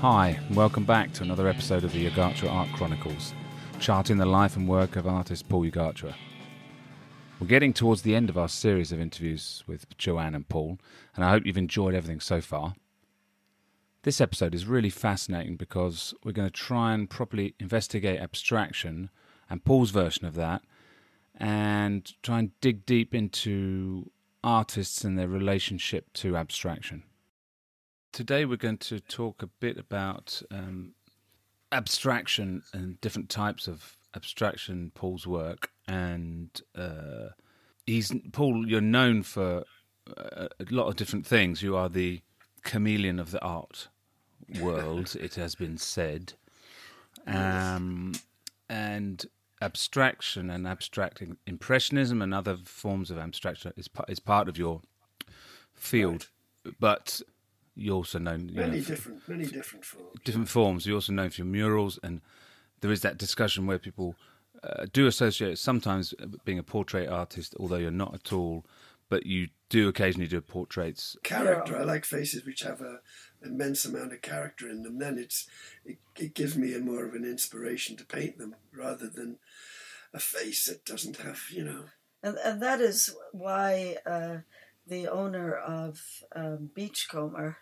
Hi, and welcome back to another episode of the Ygartua Art Chronicles, charting the life and work of artist Paul Ygartua. We're getting towards the end of our series of interviews with Joanne and Paul, and I hope you've enjoyed everything so far. This episode is really fascinating because we're going to try and properly investigate abstraction and Paul's version of that, and try and dig deep into artists and their relationship to abstraction. Today we're going to talk a bit about abstraction and different types of abstraction, Paul's work, and Paul, you're known for a lot of different things. You are the chameleon of the art world, it has been said, and abstraction and abstracting impressionism and other forms of abstraction is part of your field, right. But you're also known many different forms. Different forms. You're also known for your murals, and there is that discussion where people do associate sometimes being a portrait artist, although you're not at all, but you do occasionally do portraits. Character. I like faces which have an immense amount of character in them. Then it gives me more of an inspiration to paint them rather than a face that doesn't have, And that is why the owner of Beachcomber,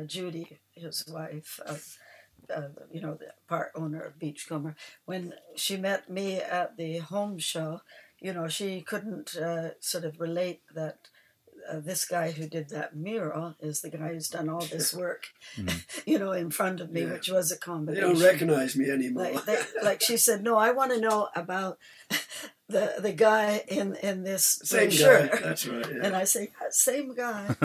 Judy, his wife, the part owner of Beachcomber, when she met me at the home show, she couldn't sort of relate that this guy who did that mural is the guy who's done all this work, in front of me, which was a combination. They don't recognize me anymore. Like she said, no, I want to know about the guy in this same brochure. Guy, that's right. Yeah. And I say, same guy.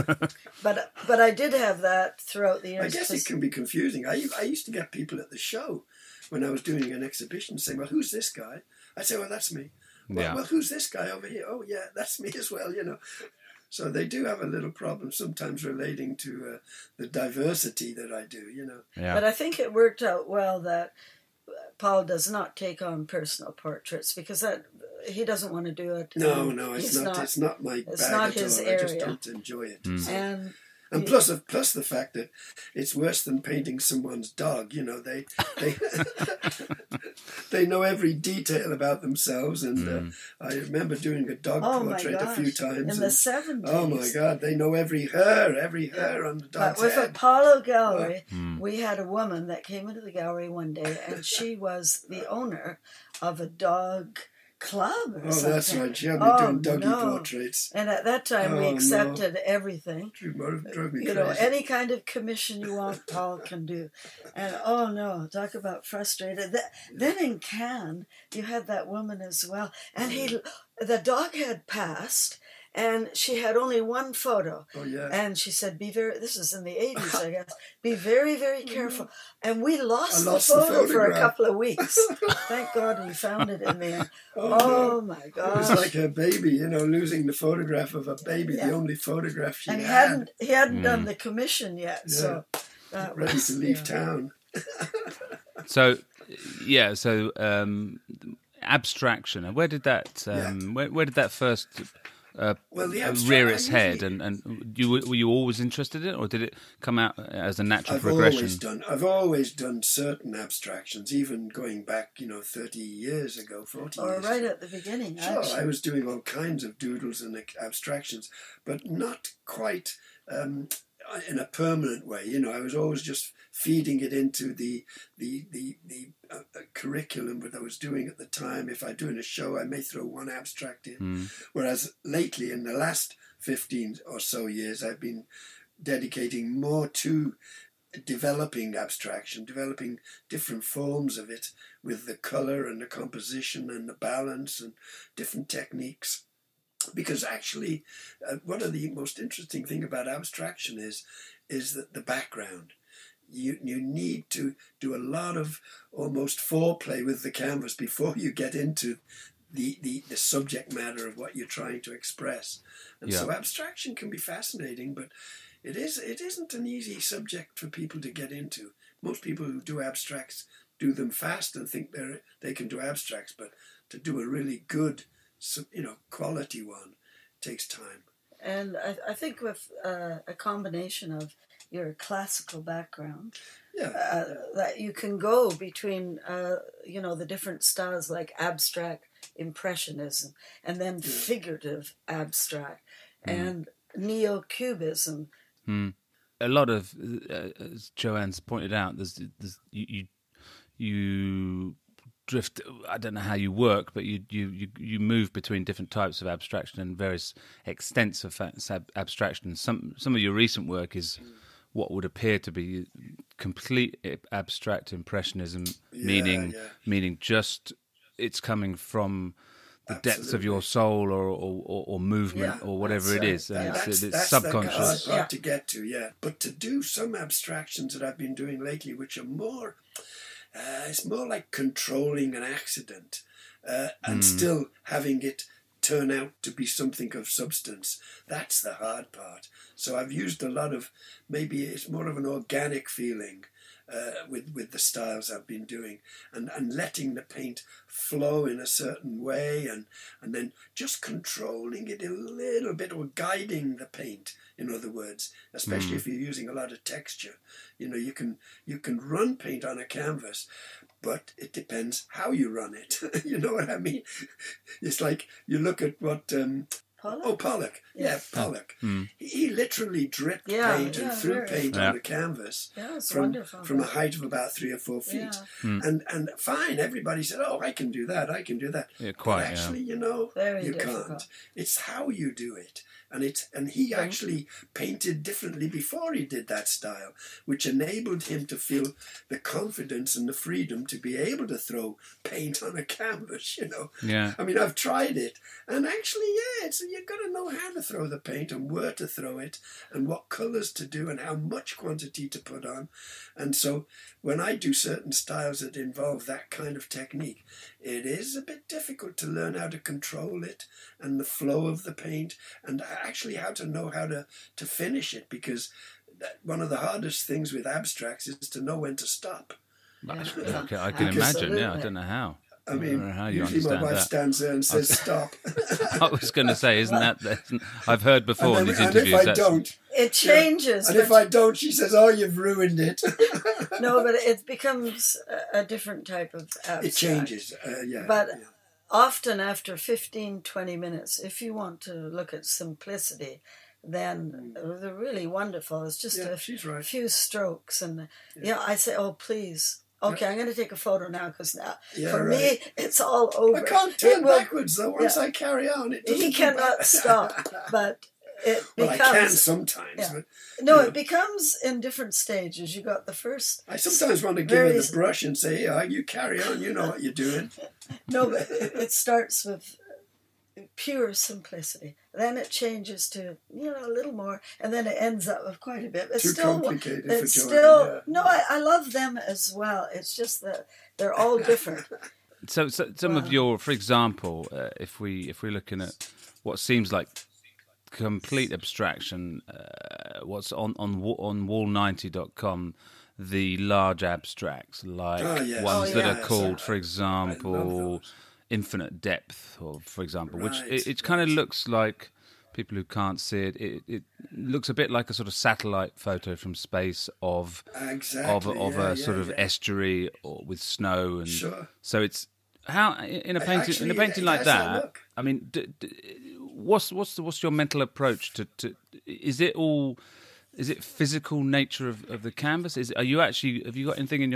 but I did have that throughout the years. I guess it can be confusing. I used to get people at the show when I was doing an exhibition saying, well, who's this guy? I'd say, well, that's me. Well, who's this guy over here? Oh, yeah, that's me as well, So they do have a little problem sometimes relating to the diversity that I do, Yeah. But I think it worked out well that Paul does not take on personal portraits because he doesn't want to do it. No, it's not. It's not my bag it's not at his all. area. I just don't enjoy it. Mm. And plus the fact that it's worse than painting someone's dog. They they know every detail about themselves. And I remember doing a dog portrait a few times in the 70s. Oh my God! They know every hair on the dog's head. With Apollo Gallery, we had a woman that came into the gallery one day, and she was the owner of a dog club or something. That's right. She had me doing doggy portraits. And at that time, we accepted everything. Drove me crazy. Any kind of commission you want, Paul can do. And talk about frustrated. Then in Cannes, you had that woman as well. And the dog had passed, and she had only one photo. Oh, yeah. And she said, this is in the 80s, I guess, be very, very careful. And we lost the photo for a couple of weeks. Thank God we found it in the end. Oh my God. It was like a baby, losing the photograph of a baby, the only photograph she had. He hadn't done the commission yet, so that ready to leave town. So abstraction. Where did that where did that first rear its head? And were you always interested in it, or did it come out as a natural progression? I've always done certain abstractions, even going back 30 years ago, 40 years right ago. At the beginning. Sure, actually. I was doing all kinds of doodles and abstractions, but not quite in a permanent way. I was always just feeding it into the curriculum that I was doing at the time. If I'm doing a show, I may throw one abstract in. Whereas lately, in the last 15 or so years, I've been dedicating more to developing abstraction, developing different forms of it with the colour and the composition and the balance and different techniques. Because actually, one of the most interesting thing about abstraction is that the background. You need to do a lot of almost foreplay with the canvas before you get into the subject matter of what you're trying to express. And so abstraction can be fascinating, but it isn't an easy subject for people to get into. Most people who do abstracts do them fast and think they can do abstracts, but to do a really good quality one takes time. And I think with a combination of your classical background, that you can go between, the different styles like abstract impressionism and then figurative abstract and neo-cubism. A lot of, as Joanne's pointed out, there's you drift. I don't know how you work, but you move between different types of abstraction and various extents of abstraction. Some of your recent work is what would appear to be complete abstract impressionism, meaning just it's coming from the depths of your soul or movement or whatever it is, and it's subconscious. That's the hard to get to, But to do some abstractions that I've been doing lately, which are more, it's more like controlling an accident and still having it turn out to be something of substance. That's the hard part. So I've used a lot of, maybe it's more of an organic feeling with the styles I've been doing, and letting the paint flow in a certain way, and then just controlling it a little bit, or guiding the paint, in other words, especially if you're using a lot of texture. You can run paint on a canvas, but it depends how you run it. You know what I mean? It's like you look at what Pollock? Oh, Pollock. Yeah, Pollock. He literally dripped paint and threw paint on the canvas from a height of about 3 or 4 feet. And fine, everybody said, oh, I can do that, I can do that. Yeah, quite, but actually, Very you difficult. can't. It's how you do it. And he actually painted differently before he did that style, which enabled him to feel the confidence and the freedom to be able to throw paint on a canvas, Yeah. I mean, I've tried it, and actually, you've got to know how to throw the paint and where to throw it and what colours to do and how much quantity to put on. And so when I do certain styles that involve that kind of technique, it is a bit difficult to learn how to control it and the flow of the paint, and actually how to know how to finish it, because one of the hardest things with abstracts is to know when to stop. Okay, I can imagine, I don't know how. I mean, how you usually my wife stands there and says, stop. I was going to say, isn't that... I've heard before in these interviews... And if I don't... It changes. And if I don't, she says, oh, you've ruined it. No, but it becomes a different type of abstract. It changes, But often after 15, 20 minutes, if you want to look at simplicity, then they're really wonderful. It's just a few strokes. And I say, oh, please... Okay, I'm going to take a photo now, because now, for me, it's all over. I can't turn backwards, though. Once I carry on, it doesn't. He cannot stop, but it becomes... Well, I can sometimes. But, it becomes in different stages. You got the first... I sometimes want to give her the brush and say, you carry on, you know what you're doing. No, but it starts with pure simplicity. Then it changes to, a little more, and then it ends up with quite a bit. It's too still complicated it's for still Joanne, No, I love them as well. It's just that they're all different. So some of your, for example, if we're looking at what seems like complete abstraction, what's on wall90.com, the large abstracts, like ones that are called, for example, infinite depth, or for example, which it kind of looks like, people who can't see it, it looks a bit like a sort of satellite photo from space of a sort of estuary or with snow, and so it's how in a painting like that. I mean, what's your mental approach to is it physical nature of the canvas? Have you got anything in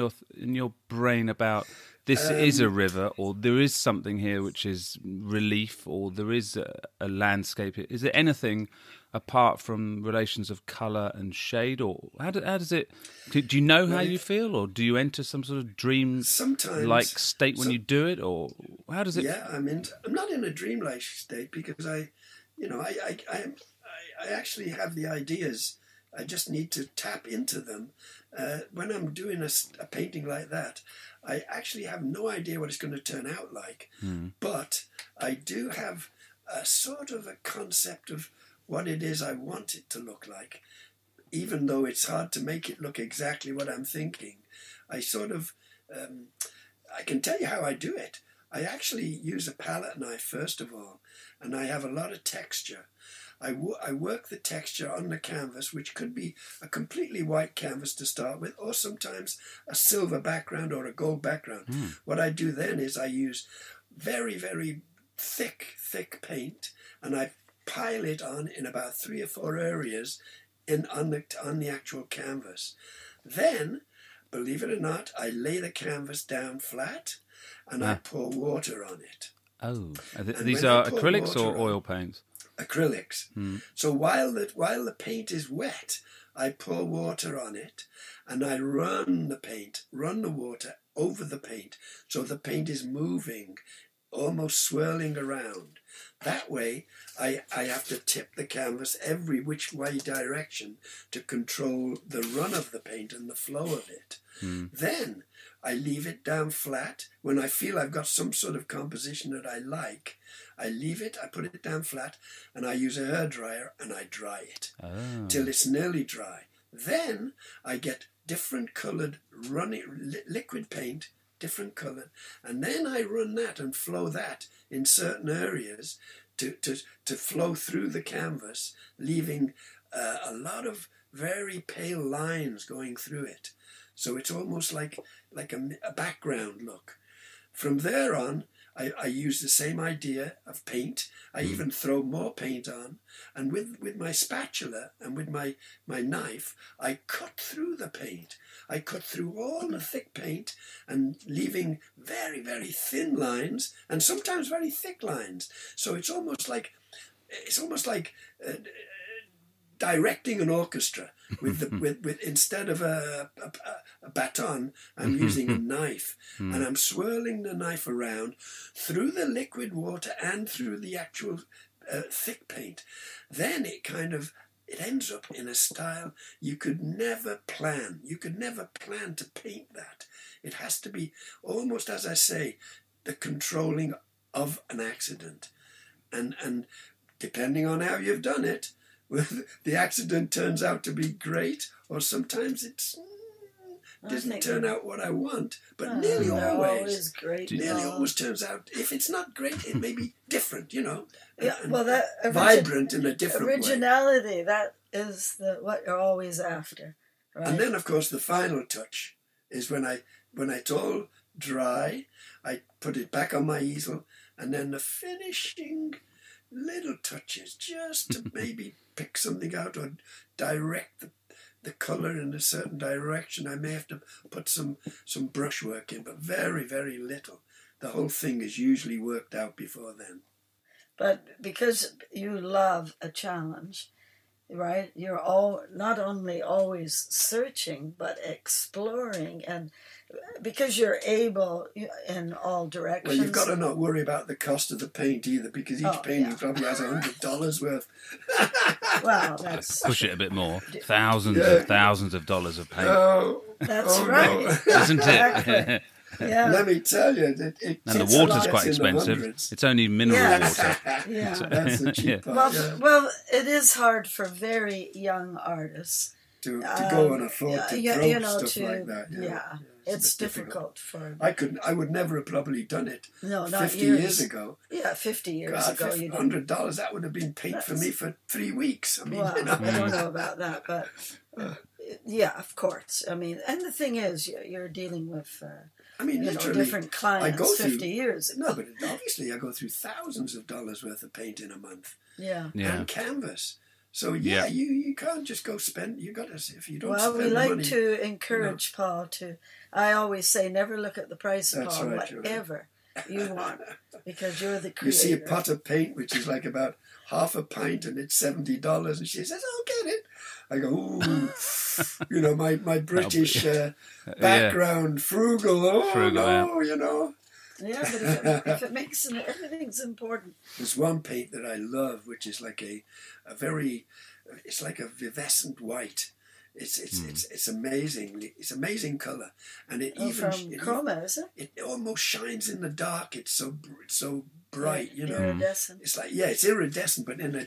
your brain about this is a river, or there is something here which is relief, or there is a landscape? Is there anything apart from relations of colour and shade, or how does it? Do you know how you feel, or do you enter some sort of dream-like state when you do it, or how does it? Yeah, I'm not in a dream-like state, because I actually have the ideas. I just need to tap into them. When I'm doing a painting like that, I actually have no idea what it's going to turn out like. But I do have a sort of a concept of what it is I want it to look like, even though it's hard to make it look exactly what I'm thinking. I sort of, I can tell you how I do it. I actually use a palette knife, first of all, and I have a lot of texture. I work the texture on the canvas, which could be a completely white canvas to start with, or sometimes a silver background or a gold background. What I do then is I use very, very thick paint, and I pile it on in about 3 or 4 areas on the actual canvas. Then, believe it or not, I lay the canvas down flat and I pour water on it. Oh, these are acrylics or oil paints? Acrylics. So while the paint is wet, I pour water on it and I run the water over the paint, so the paint is moving, almost swirling around. That way, I have to tip the canvas every which way direction to control the run of the paint and the flow of it. Then I leave it down flat. When I feel I've got some sort of composition that I like, I leave it, I put it down flat, and I use a hairdryer and I dry it till it's nearly dry. Then I get different coloured liquid paint, different coloured, and then I run that and flow that in certain areas to flow through the canvas, leaving a lot of very pale lines going through it. So it's almost like a background look. From there on, I use the same idea of paint. I even throw more paint on, and with my spatula and with my knife, I cut through the paint. I cut through all the thick paint and leaving very, very thin lines and sometimes very thick lines. So it's almost like directing an orchestra with instead of a baton, I'm using a knife, and I'm swirling the knife around through the liquid water and through the actual thick paint. Then it ends up in a style you could never plan. You could never plan to paint that. It has to be almost, as I say, the controlling of an accident, and depending on how you've done it, the accident turns out to be great, or sometimes it doesn't turn out what I want. But nearly always turns out. If it's not great, it may be different, Yeah, well, that vibrant in a different originality. That is what you're always after, right? And then, of course, the final touch is when it's all dry, I put it back on my easel, and then the finishing little touches, just to maybe pick something out or direct the colour in a certain direction. I may have to put some brushwork in, but very, very little. The whole thing is usually worked out before then. But because you love a challenge, right, you're not only always searching, but exploring, and because you're able in all directions. Well, you've got to not worry about the cost of the paint either, because each painting probably has $100 worth. Well, that's... Push it a bit more. Thousands of dollars of paint. That's right. No. Isn't it? Yeah. Let me tell you, and the water's quite expensive. It's only mineral water. Yeah. That's the cheap part. Well, it is hard for very young artists to go on a floor to throw stuff like that. Yeah. It's difficult for... I would never have probably done it. No, not 50 years ago. Yeah, 50 years ago. You $100, that would have been paint for me for 3 weeks. I mean, I don't know about that, but yeah, of course. I mean, and the thing is, you're dealing with literally, different clients 50 years ago. No, but obviously I go through thousands of dollars worth of paint in a month. Yeah. And canvas. So you can't just go spend. You got to, if you don't. Well, spend we like money, to encourage Paul to. I always say, never look at the price of Paul. Right, whatever you want, because you're the creator. You see a pot of paint which is like about half a pint, and it's $70, and she says, "I'll get it." I go, "Ooh," my British background, frugal. Oh no, Yeah, but if it makes everything's important. There's one paint that I love, which is like it's like a viviscent white. It's amazing. It's amazing colour, and from chroma, is it? It almost shines in the dark. It's so bright, Iridescent. It's like it's iridescent, but in a